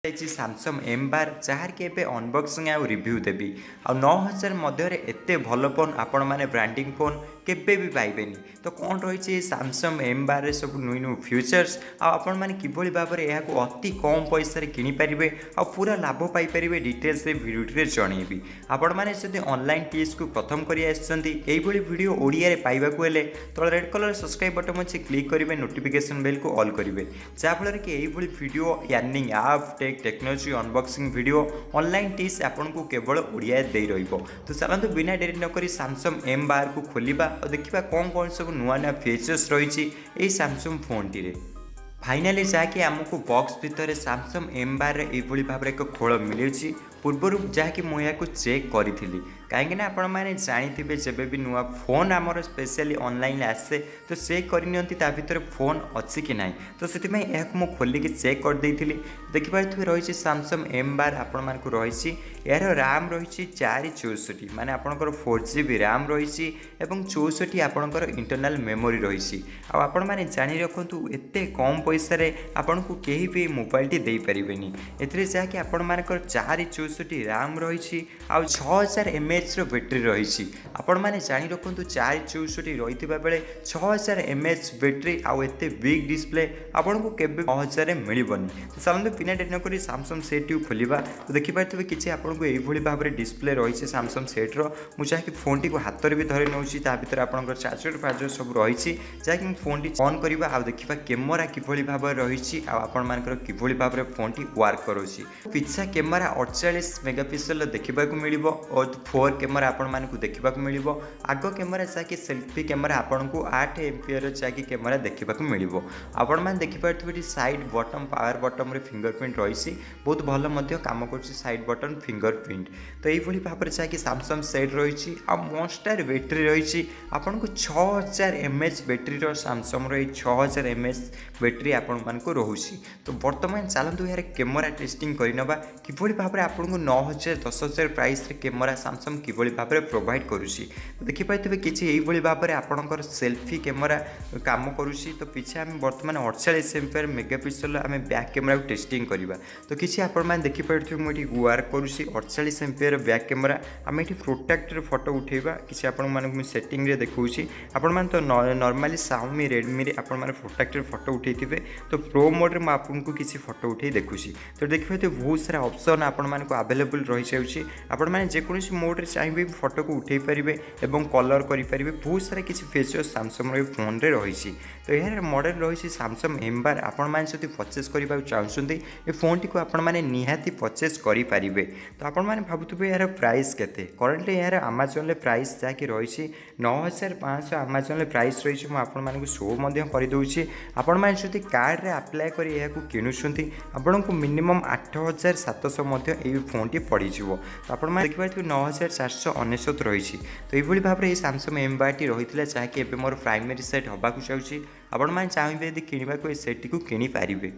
Samsung M बार jar के एबे unboxing आ review देबी आ 9000 मध्य एते भल फोन आपण माने ब्रांडिंग फोन केबे भी पाइबेनी। तो कौन रही सैमसंग एम बार रे सब नुई नु फ्यूचर्स आपण माने किभली भाव में यह अति कम पैसा किनी पारिबे आ पूरा लाभ पाई परिबे डिटेल्स रे वीडियो जनइबी। आपण माने जदि ऑनलाइन टीच को प्रथम करी आछंती एई भली वीडियो ओडिया रे पाइबा को हेले तो रेड कलर सब्सक्राइब बटन अछि क्लिक करिवे नोटिफिकेशन बेल को ऑल करिवे जा फल कि एई भली video earning app technology unboxing video online teach आपन को केवल ओडिया दे रहिबो। तो चलंतु बिना देरी न करी सैमसंग एम बार को खोलिबा और देखिबा कौन कौन सब नुआ नुआ फीचर्स रही है सैमसंग फोन टी। फाइनाली जाकि आमको बॉक्स भितर सैमसंग एम बार ये भाव में एक खोल मिली पूर्वर जहाँकि मुझे चेक करी कहीं आपण मैंने जानी जब भी नुआ फोन आमर स्पेशली ऑनलाइन आसे तो चेक करनी भर फोन अच्छी कि ना तो से मुझे खोलिक चेक कर देखिए रही सैमसंग एम बार आपण मानक रही यार रैम रही 464 माने आपणकर 4GB रैम रही 64 आपणकर इंटरनल मेमोरी रही आपण मैंने जानी रखु एत कम पैसा आपन को कहीं भी मोबाइल टी दे पारिबेनी एथिरे जहाँकि आपण मानकर 464 रैम रही 6000 mAh बैटेरी रही आपण मैंने जानी रखु 464 रही बेले 6000 mAh बैटेरी आउ एते बिग डिस्प्ले आपन को केबे 9000 मिलबनी। तो चलते बिना डेट नक सैमसंग सेट को खोलिबा तो देखि पारथबे किछि आपन को एई भली भाबरे डिस्प्ले रही सैमसंग सेट रो मु चाहे फोन टी को हाथ रे भी धरि नउछि ता भीतर आपन चार्जर फार्जर सब रही जहाँकि फोन टी ऑन करबा आ देखिबा कैमरा किभली भाव रही आपण मानकर किभली भाव फोन टी वर्क करोछि। पिछा कैमरा 48 मेगापिक्सल देखा मिलिबो और 4 कैमरा आपण मानकु देखा मिलिबो। आग कैमरा जहाँकि सेल्फी कैमरा आपण को 8 एमपीआर जहाँकि कैमरा देखा मिलिबो। आपण माने देखि पारथबे साइड बटन पावर बटन रे फिंगरप्रिंट रही बहुत भल मध्य काम करछि साइड बटन फिंगरप्रिंट। तो यही भली भाव जहाँकि सैमसंग सेट रही आ मोस्टार बैटेरी रही आपन को 6000 mAh बैटेरी सैमसंग रो 6000 mAh बैटेरी आपण मानकु रोहुछि। तो वर्तमान चलतु यार कैमरा टेस्टिंग करनबा किभली भाव में आपन को 9000 10000 प्राइस रे कैमरा सैमसंग किभली भाव में प्रोवाइड करुछि। तो देखि पाइतबे किछि एई भली भाव में आपनकर सेल्फी कैमरा काम करुछि। तो पीछे हम वर्तमान 48 एमपीआर मेगापिक्सल आम बैक कैमरा टेस्टिंग करबा तो किछि आपण माने देखि पारथबे मुठी वर्क करुछि 48 एमपीआर बैक कैमरा आम एठी प्रोटेक्टर फोटो उठेबा किछि आपण माने मु सेटिंग रे देखौछि। आपण माने तो नॉर्मली Xiaomi Redmi रे आपण माने प्रोटेक्टर फोटो उठेथिबे तो प्रो मोड रे म आपनको किछि फोटो उठे देखुछि। तो देखिबे तो बहुत सारा ऑप्शन आपण मानको अवेलेबल रही जाउछि आपण माने जे कोनोसी मोड रे चाहिबे फोटो को उठे परिबे एवं कलर करि परिबे बहुत सारा किछि फीचर्स सैमसंग रे फोन रे रही। तो यार मॉडल रही सैमसंग एम बार आपण माने जति परचेस करबा चाहउछन्ती ए फोन टी को आपण माने निहाती परचेस करि परिबे। तो आपण माने भाबुतबे यार प्राइस केते करंटली यार Amazon ले प्राइस जाकि रही 9500 Amazon ले प्राइस रही म आपण माने को शो मध्य करि दउछि। आपण माने जति कार्ड रे अप्लाई करी या को किनुछन्ती आपण को मिनिमम 8700 मध्य ए फोन टी पड़ी जिवो। तो आपण माने देखि पाथि 9499 रही। तो एई भली भाबरे ए सैमसंग एम बार टी रहितला चाहे कि एबे मोर प्राइमरी सेट हबा को चाहउछि आपण माने चाहिबे यदि किनिबा को ए सेट टी को किनि पारिबे।